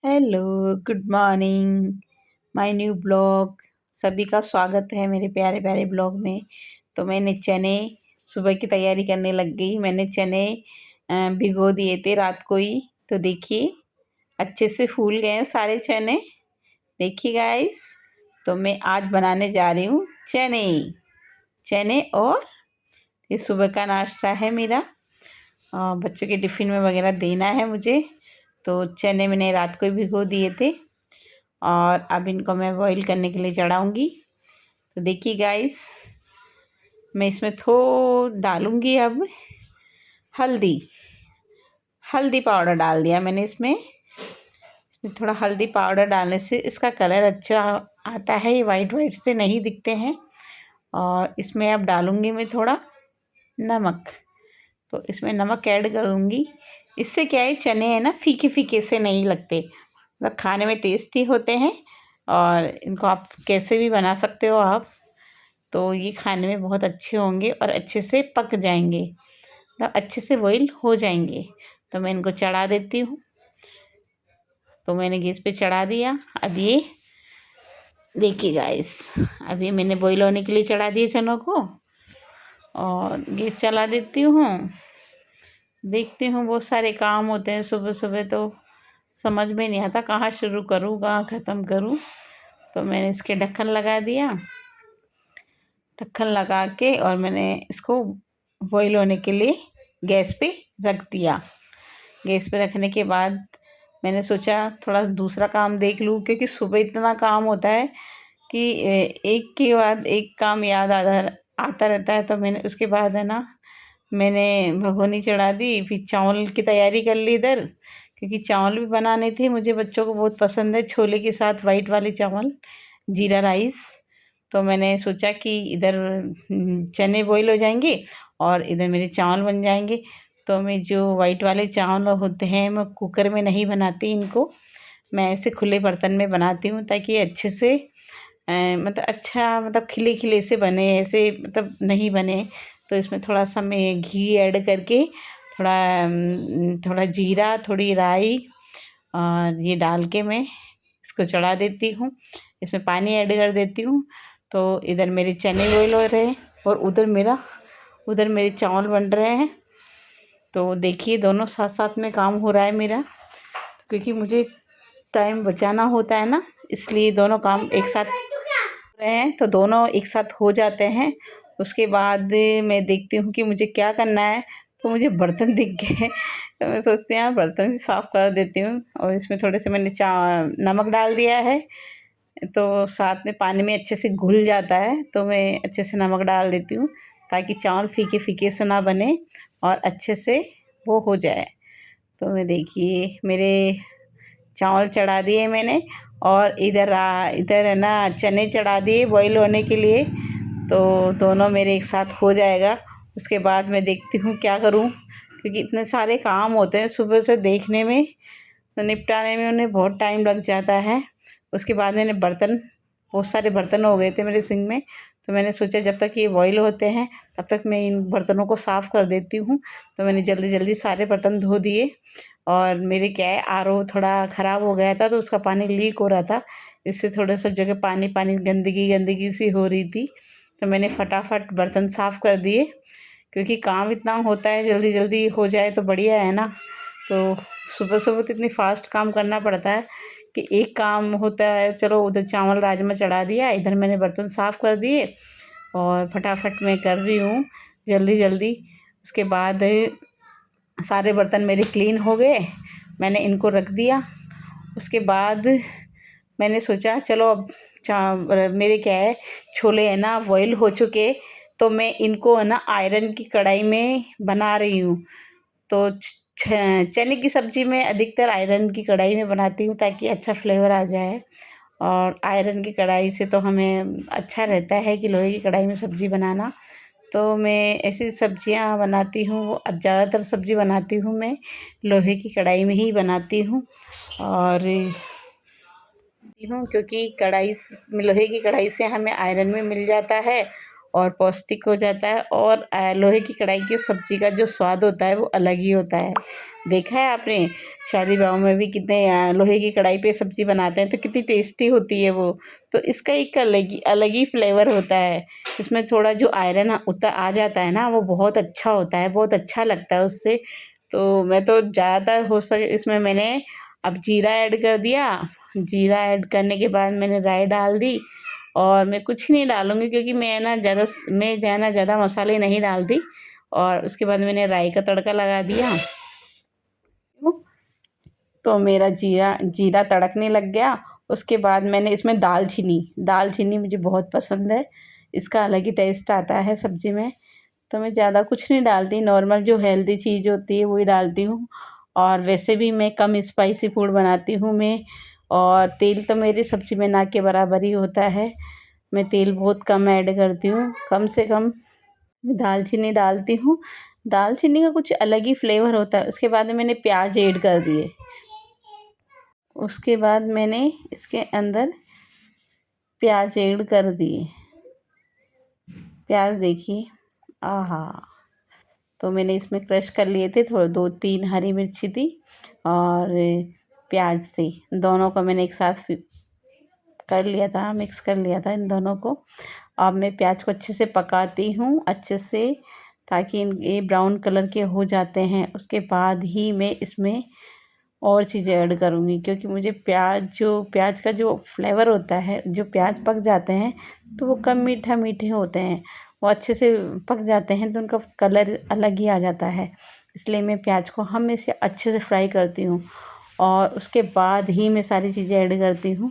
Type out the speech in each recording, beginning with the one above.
Hello, good morning, my new blog. सभी का स्वागत है मेरे प्यारे प्यारे ब्लॉग में। तो मैंने चने सुबह की तैयारी करने लग गई। मैंने चने भिगो दिए थे रात को ही। तो देखिए अच्छे से फूल गए हैं सारे चने। देखिए गाइस, तो मैं आज बनाने जा रही हूँ चने। चने और ये सुबह का नाश्ता है मेरा। बच्चों के टिफ़िन में वगैरह देना है मुझे। तो चने मैंने रात को ही भिगो दिए थे और अब इनको मैं बॉईल करने के लिए चढ़ाऊँगी। तो देखिए गाइस, मैं इसमें डालूँगी अब हल्दी। हल्दी पाउडर डाल दिया मैंने इसमें। थोड़ा हल्दी पाउडर डालने से इसका कलर अच्छा आता है, ये वाइट वाइट से नहीं दिखते हैं। और इसमें अब डालूँगी मैं थोड़ा नमक। तो इसमें नमक ऐड करूँगी। इससे क्या है, चने हैं ना फीके फीके से नहीं लगते, मतलब खाने में टेस्टी होते हैं। और इनको आप कैसे भी बना सकते हो आप, तो ये खाने में बहुत अच्छे होंगे और अच्छे से पक जाएंगे, मतलब अच्छे से बॉईल हो जाएंगे। तो मैं इनको चढ़ा देती हूँ। तो मैंने गैस पे चढ़ा दिया। अब ये देखिए गाइस, अभी मैंने बॉईल होने के लिए चढ़ा दिए चनों को और गैस चला देती हूँ। देखती हूँ, बहुत सारे काम होते हैं सुबह सुबह, तो समझ में नहीं आता कहाँ शुरू करूँ कहाँ ख़त्म करूँ। तो मैंने इसके ढक्कन लगा दिया। ढक्कन लगा के और मैंने इसको बॉईल होने के लिए गैस पे रख दिया। गैस पे रखने के बाद मैंने सोचा थोड़ा दूसरा काम देख लूँ, क्योंकि सुबह इतना काम होता है कि एक के बाद एक काम याद आता आता रहता है। तो मैंने उसके बाद है ना, मैंने भगोनी चढ़ा दी, फिर चावल की तैयारी कर ली इधर, क्योंकि चावल भी बनाने थे। मुझे बच्चों को बहुत पसंद है छोले के साथ वाइट वाले चावल, जीरा राइस। तो मैंने सोचा कि इधर चने बॉईल हो जाएंगे और इधर मेरे चावल बन जाएंगे। तो मैं जो वाइट वाले चावल होते हैं, मैं कुकर में नहीं बनाती इनको, मैं ऐसे खुले बर्तन में बनाती हूँ, ताकि अच्छे से मतलब अच्छा, मतलब खिले खिले से बने, ऐसे मतलब नहीं बने। तो इसमें थोड़ा सा मैं घी ऐड करके थोड़ा जीरा, थोड़ी राई और ये डाल के मैं इसको चढ़ा देती हूँ। इसमें पानी ऐड कर देती हूँ। तो इधर मेरे चने बॉईल हो रहे हैं और उधर मेरे चावल बन रहे हैं। तो देखिए दोनों साथ साथ में काम हो रहा है मेरा, क्योंकि मुझे टाइम बचाना होता है ना, इसलिए दोनों काम एक साथ रहे हैं। तो दोनों एक साथ हो जाते हैं। उसके बाद मैं देखती हूँ कि मुझे क्या करना है। तो मुझे बर्तन दिख गए तो मैं सोचती हूँ यार बर्तन भी साफ़ कर देती हूँ। और इसमें थोड़े से मैंने नमक डाल दिया है, तो साथ में पानी में अच्छे से घुल जाता है। तो मैं अच्छे से नमक डाल देती हूँ, ताकि चावल फीके फीके से ना बने और अच्छे से वो हो जाए। तो मैं देखिए मेरे चावल चढ़ा दिए मैंने, और इधर है ना चने चढ़ा दिए बॉईल होने के लिए। तो दोनों मेरे एक साथ हो जाएगा। उसके बाद मैं देखती हूँ क्या करूँ, क्योंकि इतने सारे काम होते हैं सुबह से, देखने में तो निपटाने में उन्हें बहुत टाइम लग जाता है। उसके बाद मैंने बहुत सारे बर्तन हो गए थे मेरे सिंक में। तो मैंने सोचा जब तक ये बॉईल होते हैं तब तक मैं इन बर्तनों को साफ़ कर देती हूँ। तो मैंने जल्दी जल्दी सारे बर्तन धो दिए। और मेरे क्या है, आरओ थोड़ा ख़राब हो गया था, तो उसका पानी लीक हो रहा था। इससे थोड़ा सब जगह पानी पानी गंदगी गंदगी सी हो रही थी। तो मैंने फटाफट बर्तन साफ़ कर दिए, क्योंकि काम इतना होता है, जल्दी जल्दी हो जाए तो बढ़िया है ना। तो सुबह सुबह तो इतनी फास्ट काम करना पड़ता है कि एक काम होता है, चलो उधर चावल राजमा चढ़ा दिया, इधर मैंने बर्तन साफ़ कर दिए और फटाफट मैं कर रही हूँ जल्दी जल्दी। उसके बाद सारे बर्तन मेरे क्लीन हो गए, मैंने इनको रख दिया। उसके बाद मैंने सोचा चलो अब मेरे क्या है, छोले है ना बॉईल हो चुके, तो मैं इनको है ना आयरन की कढ़ाई में बना रही हूँ। तो चने की सब्ज़ी में अधिकतर आयरन की कढ़ाई में बनाती हूँ, ताकि अच्छा फ्लेवर आ जाए। और आयरन की कढ़ाई से तो हमें अच्छा रहता है कि लोहे की कढ़ाई में सब्ज़ी बनाना। तो मैं ऐसी सब्ज़ियाँ बनाती हूँ, ज़्यादातर सब्ज़ी बनाती हूँ मैं लोहे की कढ़ाई में ही बनाती हूँ। और क्योंकि लोहे की कढ़ाई से हमें आयरन में मिल जाता है और पौष्टिक हो जाता है। और लोहे की कढ़ाई की सब्ज़ी का जो स्वाद होता है वो अलग ही होता है। देखा है आपने शादी ब्याह में भी कितने लोहे की कढ़ाई पे सब्ज़ी बनाते हैं तो कितनी टेस्टी होती है वो। तो इसका एक अलग ही फ्लेवर होता है। इसमें थोड़ा जो आयरन उतर आ जाता है ना वो बहुत अच्छा होता है, बहुत अच्छा लगता है उससे। तो मैं तो ज़्यादातर हो सके इसमें मैंने अब जीरा ऐड कर दिया। जीरा ऐड करने के बाद मैंने राई डाल दी। और मैं कुछ नहीं डालूँगी क्योंकि मैं जो है ना ज़्यादा मसाले नहीं डालती। और उसके बाद मैंने राई का तड़का लगा दिया। तो मेरा जीरा जीरा तड़कने लग गया। उसके बाद मैंने इसमें दालचीनी मुझे बहुत पसंद है। इसका अलग ही टेस्ट आता है सब्ज़ी में। तो मैं ज़्यादा कुछ नहीं डालती, नॉर्मल जो हेल्दी चीज़ होती है वही डालती हूँ। और वैसे भी मैं कम स्पाइसी फूड बनाती हूँ मैं। और तेल तो मेरी सब्ज़ी में ना के बराबर ही होता है। मैं तेल बहुत कम ऐड करती हूँ, कम से कम मैं दालचीनी डालती हूँ। दालचीनी का कुछ अलग ही फ्लेवर होता है। उसके बाद में मैंने प्याज ऐड कर दिए। उसके बाद मैंने इसके अंदर प्याज ऐड कर दिए। प्याज देखिए, आहा! तो मैंने इसमें क्रश कर लिए थे, थोड़े 2-3 हरी मिर्ची थी और प्याज थी। दोनों को मैंने एक साथ कर लिया था, मिक्स कर लिया था इन दोनों को। अब मैं प्याज को अच्छे से पकाती हूँ, अच्छे से, ताकि ये ब्राउन कलर के हो जाते हैं। उसके बाद ही मैं इसमें और चीज़ें ऐड करूँगी क्योंकि मुझे प्याज का जो फ्लेवर होता है, जो प्याज पक जाते हैं तो वो कम मीठे होते हैं। वो अच्छे से पक जाते हैं तो उनका कलर अलग ही आ जाता है। इसलिए मैं प्याज को हमेशा अच्छे से फ्राई करती हूँ और उसके बाद ही मैं सारी चीज़ें ऐड करती हूँ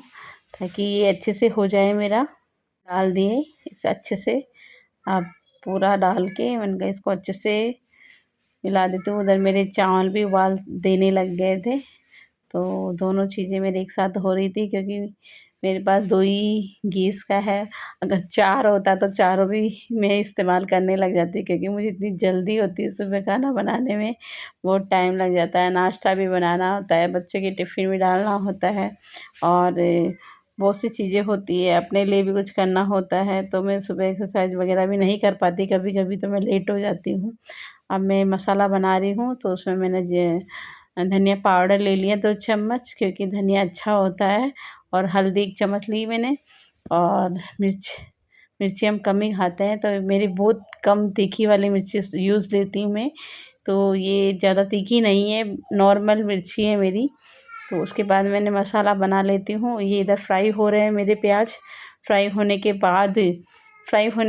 ताकि ये अच्छे से हो जाए मेरा। डाल दिए इसे अच्छे से। अब पूरा डाल के मैंने कहा इसको अच्छे से मिला देती हूँ। उधर मेरे चावल भी उबाल देने लग गए थे। तो दोनों चीज़ें मेरे एक साथ हो रही थी क्योंकि मेरे पास 2 ही गैस का है। अगर 4 होता तो चारों भी मैं इस्तेमाल करने लग जाती क्योंकि मुझे इतनी जल्दी होती है सुबह खाना बनाने में, बहुत टाइम लग जाता है। नाश्ता भी बनाना होता है, बच्चों के टिफ़िन भी डालना होता है और बहुत सी चीज़ें होती है, अपने लिए भी कुछ करना होता है। तो मैं सुबह एक्सरसाइज़ वग़ैरह भी नहीं कर पाती, कभी-कभी तो मैं लेट हो जाती हूँ। अब मैं मसाला बना रही हूँ तो उसमें मैंने धनिया पाउडर ले लिया 2 चम्मच क्योंकि धनिया अच्छा होता है। और हल्दी 1 चम्मच ली मैंने। और मिर्ची हम कम ही खाते हैं तो मेरी बहुत कम तीखी वाली मिर्ची यूज़ लेती हूँ मैं। तो ये ज़्यादा तीखी नहीं है, नॉर्मल मिर्ची है मेरी। तो उसके बाद मैंने मसाला बना लेती हूँ। ये इधर फ्राई हो रहे हैं मेरे प्याज। फ्राई होने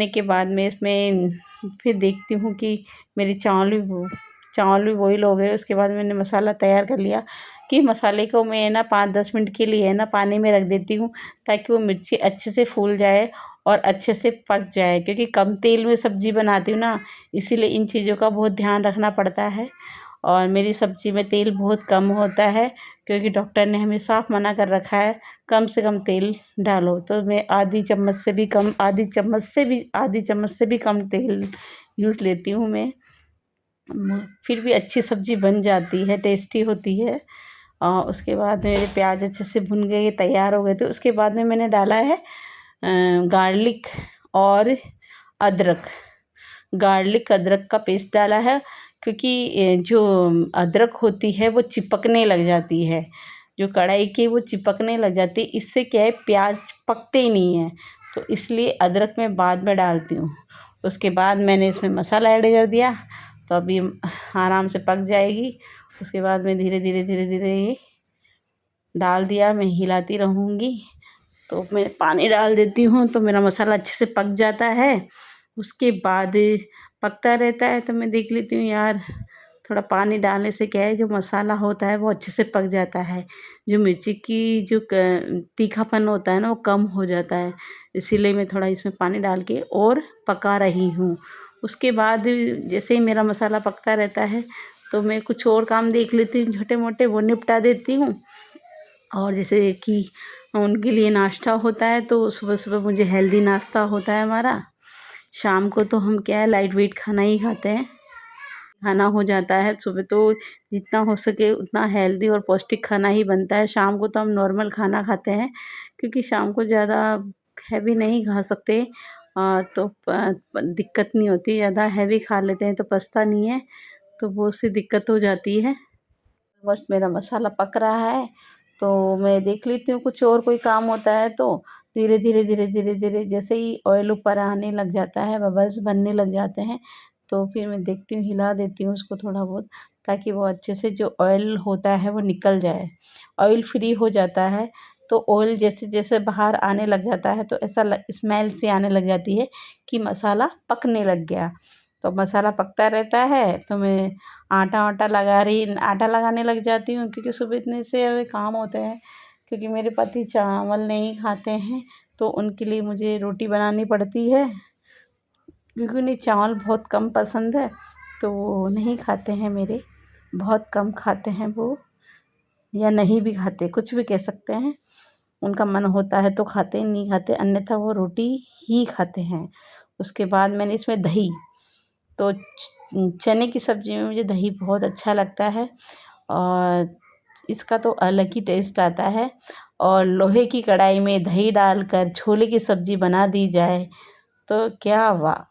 के बाद मैं इसमें फिर देखती हूँ कि मेरे चावल भी बॉईल हो गए। उसके बाद मैंने मसाला तैयार कर लिया कि मसाले को मैं ना 5-10 मिनट के लिए है ना पानी में रख देती हूँ ताकि वो मिर्ची अच्छे से फूल जाए और अच्छे से पक जाए क्योंकि कम तेल में सब्ज़ी बनाती हूँ ना, इसीलिए इन चीज़ों का बहुत ध्यान रखना पड़ता है। और मेरी सब्ज़ी में तेल बहुत कम होता है क्योंकि डॉक्टर ने हमें साफ मना कर रखा है कम से कम तेल डालो। तो मैं आधी चम्मच से भी कम तेल यूज़ लेती हूँ मैं। फिर भी अच्छी सब्ज़ी बन जाती है, टेस्टी होती है। उसके बाद मेरे प्याज अच्छे से भुन गए, तैयार हो गए थे। उसके बाद में मैंने डाला है गार्लिक और अदरक। अदरक का पेस्ट डाला है क्योंकि जो अदरक होती है वो चिपकने लग जाती है, जो कढ़ाई की वो चिपकने लग जाती है। इससे क्या है प्याज पकते ही नहीं हैं, तो इसलिए अदरक मैं बाद में डालती हूँ। उसके बाद मैंने इसमें मसाला ऐड कर दिया तो अभी आराम से पक जाएगी। उसके बाद मैं धीरे-धीरे ये डाल दिया, मैं हिलाती रहूँगी। तो मैं पानी डाल देती हूँ तो मेरा मसाला अच्छे से पक जाता है। उसके बाद पकता रहता है तो मैं देख लेती हूँ यार, थोड़ा पानी डालने से क्या है जो मसाला होता है वो अच्छे से पक जाता है। जो मिर्ची की जो तीखापन होता है ना वो कम हो जाता है। इसीलिए मैं थोड़ा इसमें पानी डाल के और पका रही हूँ। उसके बाद जैसे ही मेरा मसाला पकता रहता है तो मैं कुछ और काम देख लेती हूँ छोटे-मोटे, वो निपटा देती हूँ। और जैसे कि उनके लिए नाश्ता होता है तो सुबह-सुबह मुझे हेल्दी नाश्ता होता है हमारा। शाम को तो हम क्या है लाइट वेट खाना ही खाते हैं। खाना हो जाता है, सुबह तो जितना हो सके उतना हेल्दी और पौष्टिक खाना ही बनता है। शाम को तो हम नॉर्मल खाना खाते हैं क्योंकि शाम को ज़्यादा हैवी नहीं खा सकते तो दिक्कत नहीं होती। ज़्यादा हैवी खा लेते हैं तो पचता नहीं है, तो बहुत सी दिक्कत हो जाती है। बस मेरा मसाला पक रहा है तो मैं देख लेती हूँ, कुछ और कोई काम होता है तो धीरे धीरे धीरे धीरे धीरे जैसे ही ऑयल ऊपर आने लग जाता है, बबल्स बनने लग जाते हैं, तो फिर मैं देखती हूँ, हिला देती हूँ उसको थोड़ा बहुत, ताकि वो अच्छे से जो ऑयल होता है वो निकल जाए। ऑयल फ्री हो जाता है तो ऑयल जैसे जैसे बाहर आने लग जाता है तो ऐसा स्मेल सी आने लग जाती है कि मसाला पकने लग गया। तो मसाला पकता रहता है तो मैं आटा लगाने लग जाती हूँ, क्योंकि सुबह इतने से काम होते हैं। क्योंकि मेरे पति चावल नहीं खाते हैं तो उनके लिए मुझे रोटी बनानी पड़ती है, क्योंकि उन्हें चावल बहुत कम पसंद है, तो वो नहीं खाते हैं मेरे, बहुत कम खाते हैं वो, या नहीं भी खाते, कुछ भी कह सकते हैं। उनका मन होता है तो खाते, नहीं खाते, अन्यथा वो रोटी ही खाते हैं। उसके बाद मैंने इसमें दही, तो चने की सब्ज़ी में मुझे दही बहुत अच्छा लगता है और इसका तो अलग ही टेस्ट आता है। और लोहे की कढ़ाई में दही डालकर छोले की सब्ज़ी बना दी जाए तो क्या वाह,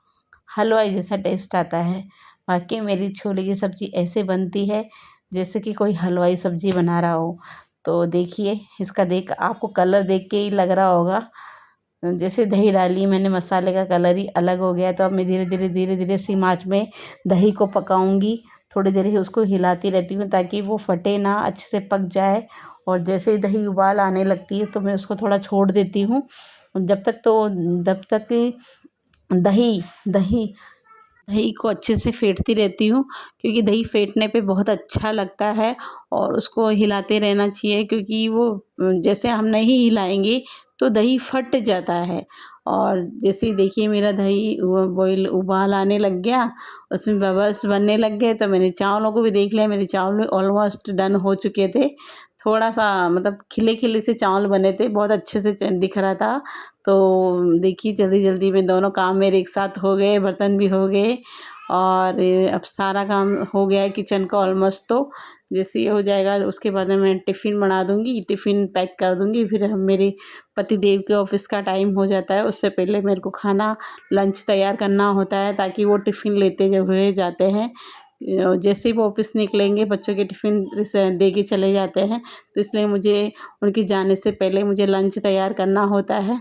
हलवाई जैसा टेस्ट आता है। वाकई मेरी छोले की सब्ज़ी ऐसे बनती है जैसे कि कोई हलवाई सब्ज़ी बना रहा हो। तो देखिए, इसका देख आपको कलर देख के ही लग रहा होगा, जैसे दही डाली मैंने मसाले का कलर ही अलग हो गया। तो अब मैं धीरे धीरे सिम आँच में दही को पकाऊंगी। थोड़ी देर ही उसको हिलाती रहती हूँ ताकि वो फटे ना, अच्छे से पक जाए। और जैसे ही दही उबाल आने लगती है तो मैं उसको थोड़ा छोड़ देती हूँ, जब तक कि दही दही दही को अच्छे से फेंटती रहती हूँ, क्योंकि दही फेंटने पे बहुत अच्छा लगता है। और उसको हिलाते रहना चाहिए, क्योंकि वो जैसे हम नहीं हिलाएंगे तो दही फट जाता है। और जैसे ही देखिए मेरा दही बॉईल उबाल आने लग गया, उसमें बबल्स बनने लग गए, तो मैंने चावलों को भी देख लिया। मेरे चावल ऑलमोस्ट डन हो चुके थे। थोड़ा सा मतलब खिले खिले से चावल बने थे, बहुत अच्छे से दिख रहा था। तो देखिए जल्दी जल्दी में दोनों काम मेरे एक साथ हो गए, बर्तन भी हो गए और अब सारा काम हो गया है किचन का ऑलमोस्ट। तो जैसे ये हो जाएगा उसके बाद में मैं टिफ़िन बना दूँगी, टिफ़िन पैक कर दूँगी। फिर हम मेरे पति देव के ऑफ़िस का टाइम हो जाता है, उससे पहले मेरे को खाना लंच तैयार करना होता है, ताकि वो टिफ़िन लेते हुए जाते हैं। जैसे ही वो ऑफ़िस निकलेंगे बच्चों के टिफ़िन दे के चले जाते हैं, तो इसलिए मुझे उनके जाने से पहले मुझे लंच तैयार करना होता है।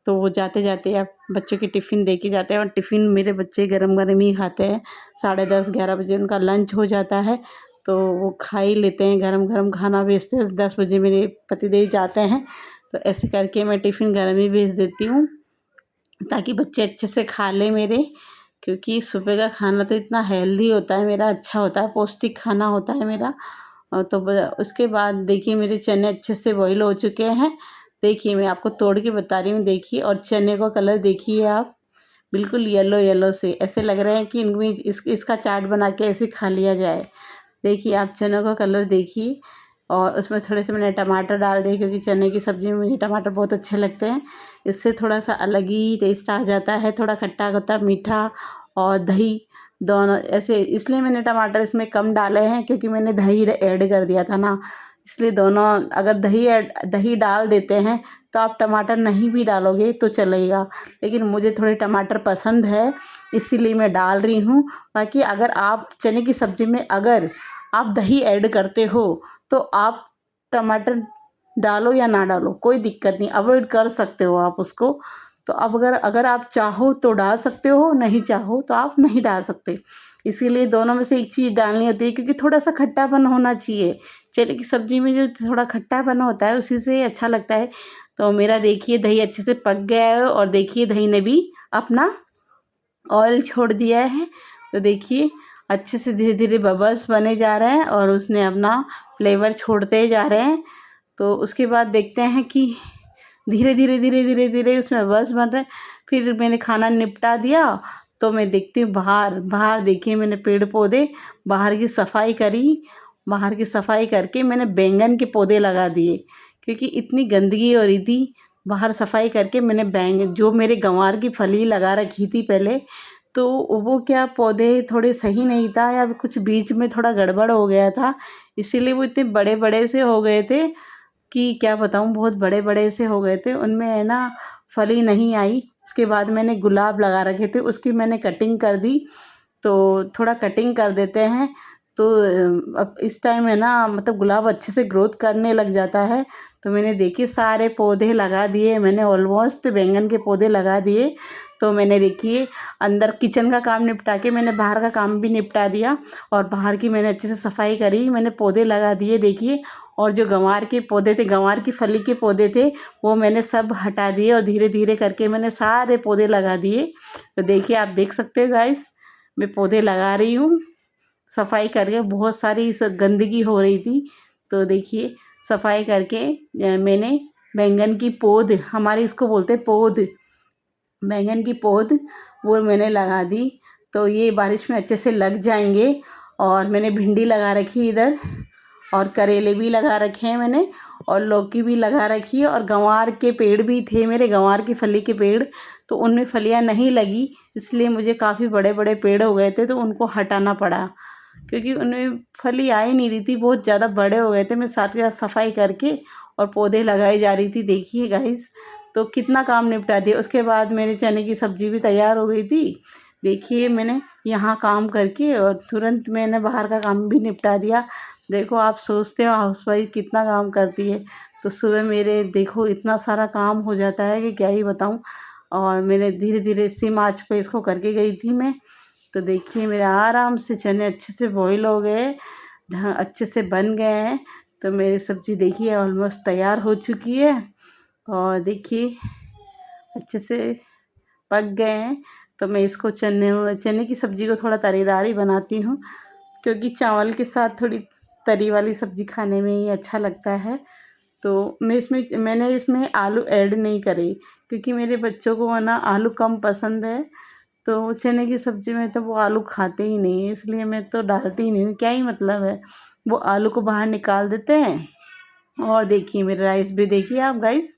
तो वो जाते-जाते अब बच्चों के टिफ़िन दे के जाते हैं, और टिफ़िन मेरे बच्चे गरम-गरम ही खाते हैं। 10:30-11 बजे उनका लंच हो जाता है, तो वो खा ही लेते हैं, गरम-गरम खाना भेजते हैं। 10 बजे मेरे पतिदेव जाते हैं, तो ऐसे करके मैं टिफ़िन गरम ही भेज देती हूँ, ताकि बच्चे अच्छे से खा लें मेरे। क्योंकि सुबह का खाना तो इतना हेल्दी होता है मेरा, अच्छा होता है, पौष्टिक खाना होता है मेरा। तो उसके बाद देखिए मेरे चने अच्छे से बॉईल हो चुके हैं। देखिए मैं आपको तोड़ के बता रही हूँ, देखिए, और चने का कलर देखिए आप, बिल्कुल येलो येलो से ऐसे लग रहे हैं कि इनमें इसका चाट बना के ऐसे खा लिया जाए। देखिए आप चनों का कलर देखिए, और उसमें थोड़े से मैंने टमाटर डाल दिए, क्योंकि चने की सब्ज़ी में मुझे टमाटर बहुत अच्छे लगते हैं। इससे थोड़ा सा अलग ही टेस्ट आ जाता है, थोड़ा खट्टा खट्टा मीठा, और दही दोनों ऐसे, इसलिए मैंने टमाटर इसमें कम डाले हैं, क्योंकि मैंने दही ऐड कर दिया था ना, इसलिए दोनों। अगर दही डाल देते हैं तो आप टमाटर नहीं भी डालोगे तो चलेगा, लेकिन मुझे थोड़े टमाटर पसंद है, इसीलिए मैं डाल रही हूँ। बाकी अगर आप चने की सब्ज़ी में अगर आप दही ऐड करते हो तो आप टमाटर डालो या ना डालो, कोई दिक्कत नहीं, अवॉइड कर सकते हो आप उसको। तो अब अगर अगर आप चाहो तो डाल सकते हो, नहीं चाहो तो आप नहीं डाल सकते। इसीलिए दोनों में से एक चीज़ डालनी होती है, क्योंकि थोड़ा सा खट्टापन होना चाहिए। चने की सब्ज़ी में जो थोड़ा खट्टापन होता है उसी से अच्छा लगता है। तो मेरा देखिए दही अच्छे से पक गया है, और देखिए दही ने भी अपना ऑयल छोड़ दिया है। तो देखिए अच्छे से धीरे धीरे बबल्स बने जा रहे हैं, और उसने अपना फ्लेवर छोड़ते जा रहे हैं। तो उसके बाद देखते हैं कि धीरे धीरे धीरे धीरे धीरे उसमें बबल्स बन रहे हैं। फिर मैंने खाना निपटा दिया, तो मैं देखती हूँ बाहर बाहर देखिए मैंने पेड़ पौधे, बाहर की सफाई करी। बाहर की सफाई करके मैंने बैंगन के पौधे लगा दिए, क्योंकि इतनी गंदगी हो रही थी। बाहर सफाई करके मैंने बैंगन, जो मेरे गंवार की फली लगा रखी थी पहले, तो वो क्या पौधे थोड़े सही नहीं था, या कुछ बीच में थोड़ा गड़बड़ हो गया था, इसीलिए वो इतने बड़े बड़े से हो गए थे कि क्या बताऊँ, बहुत बड़े बड़े से हो गए थे। उनमें है ना फली नहीं आई, उसके बाद मैंने गुलाब लगा रखे थे, उसकी मैंने कटिंग कर दी। तो थोड़ा कटिंग कर देते हैं तो अब इस टाइम है ना, मतलब गुलाब अच्छे से ग्रोथ करने लग जाता है। तो मैंने देखिए सारे पौधे लगा दिए, मैंने ऑलमोस्ट बैंगन के पौधे लगा दिए। तो मैंने देखिए अंदर किचन का काम निपटा के मैंने बाहर का काम भी निपटा दिया, और बाहर की मैंने अच्छे से सफाई करी, मैंने पौधे लगा दिए देखिए। और जो गंवार के पौधे थे, गंवार की फली के पौधे थे, वो मैंने सब हटा दिए और धीरे धीरे करके मैंने सारे पौधे लगा दिए। तो देखिए आप देख सकते हो गाइस, मैं पौधे लगा रही हूँ सफाई करके। बहुत सारी गंदगी हो रही थी, तो देखिए सफाई करके मैंने बैंगन की पौध, हमारे इसको बोलते हैं पौध, बैंगन की पौध वो मैंने लगा दी। तो ये बारिश में अच्छे से लग जाएंगे। और मैंने भिंडी लगा रखी इधर, और करेले भी लगा रखे हैं मैंने, और लौकी भी लगा रखी है, और गंवार के पेड़ भी थे मेरे, गंवार की फली के पेड़। तो उनमें फलियां नहीं लगी, इसलिए मुझे काफ़ी बड़े बड़े पेड़ हो गए थे, तो उनको हटाना पड़ा, क्योंकि उनमें फली आ ही नहीं रही थी, बहुत ज़्यादा बड़े हो गए थे। मैं साथ के साथ सफाई करके और पौधे लगाई जा रही थी देखिए गाइस। तो कितना काम निपटा दिया। उसके बाद मेरे चने की सब्ज़ी भी तैयार हो गई थी देखिए, मैंने यहाँ काम करके और तुरंत मैंने बाहर का काम भी निपटा दिया। देखो आप सोचते हो हाउसवाइफ कितना काम करती है, तो सुबह मेरे देखो इतना सारा काम हो जाता है कि क्या ही बताऊँ। और मैंने धीरे धीरे सिम आँच पे इसको करके गई थी मैं। तो देखिए मेरे आराम से चने अच्छे से बॉईल हो गए, अच्छे से बन गए हैं। तो मेरी सब्ज़ी देखिए ऑलमोस्ट तैयार हो चुकी है, और देखिए अच्छे से पक गए हैं। तो मैं इसको चने की सब्ज़ी को थोड़ा तरीदार ही बनाती हूँ, क्योंकि चावल के साथ थोड़ी तरी वाली सब्ज़ी खाने में ही अच्छा लगता है। तो मैंने इसमें आलू ऐड नहीं करे, क्योंकि मेरे बच्चों को है ना आलू कम पसंद है। तो चने की सब्ज़ी में तो वो आलू खाते ही नहीं है, इसलिए मैं तो डालती ही नहीं हूँ, क्या ही मतलब है। वो आलू को बाहर निकाल देते हैं। और देखिए मेरे राइस भी देखिए आप गाइस,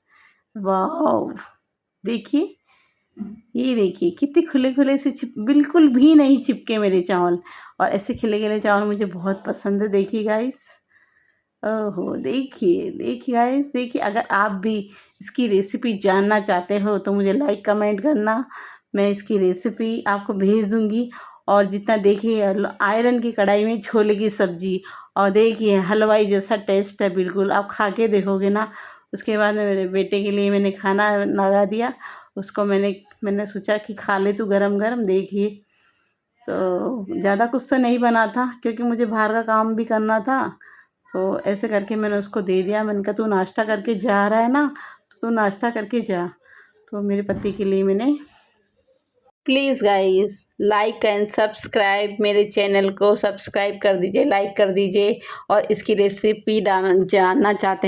वाह देखिए, ये देखिए कितने खुले खुले से बिल्कुल भी नहीं चिपके मेरे चावल। और ऐसे खिले खिले चावल मुझे बहुत पसंद है देखिए गाइस। ओहो देखिए देखिए गाइस, देखिए अगर आप भी इसकी रेसिपी जानना चाहते हो तो मुझे लाइक कमेंट करना, मैं इसकी रेसिपी आपको भेज दूंगी। और जितना देखिए आयरन की कढ़ाई में छोले की सब्ज़ी, और देखिए हलवाई जैसा टेस्ट है बिल्कुल, आप खा के देखोगे ना। उसके बाद में मेरे बेटे के लिए मैंने खाना लगा दिया, उसको मैंने सोचा कि खा ले तू गरम गरम देखिए। तो ज़्यादा कुछ तो नहीं बना था, क्योंकि मुझे बाहर का काम भी करना था। तो ऐसे करके मैंने उसको दे दिया, मैंने कहा तू नाश्ता करके जा रहा है ना, तो तू नाश्ता करके जा। तो मेरे पति के लिए मैंने, please guys like and subscribe, मेरे चैनल को सब्सक्राइब कर दीजिए, लाइक कर दीजिए। और इसकी रेसिपी जानना चाहते हैं